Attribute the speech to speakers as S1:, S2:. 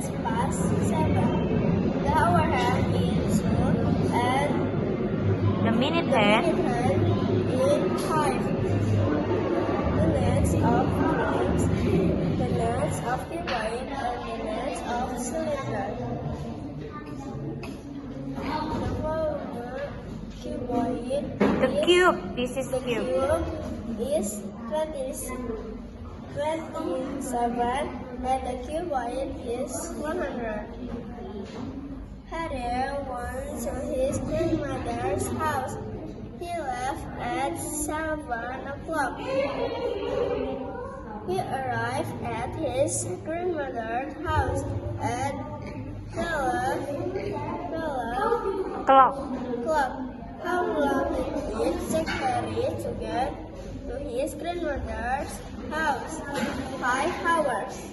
S1: minutes past 7. The hour hand is soon, and
S2: The minute
S1: the
S2: hand
S1: minute hand in 5. The minutes of rings, the minutes of cuboid, and the minutes of cylinder. The former cuboid
S2: The
S1: is
S2: cube. This is
S1: the
S2: cube.
S1: cube is 27 and the cuboid is 100. Harry went to his grandmother's house. He left at 7 o'clock. He arrived at his grandmother's house at 12
S2: Clock.
S1: o'clock. How long did it take Harry to get to his grandmother's house? 5 hours.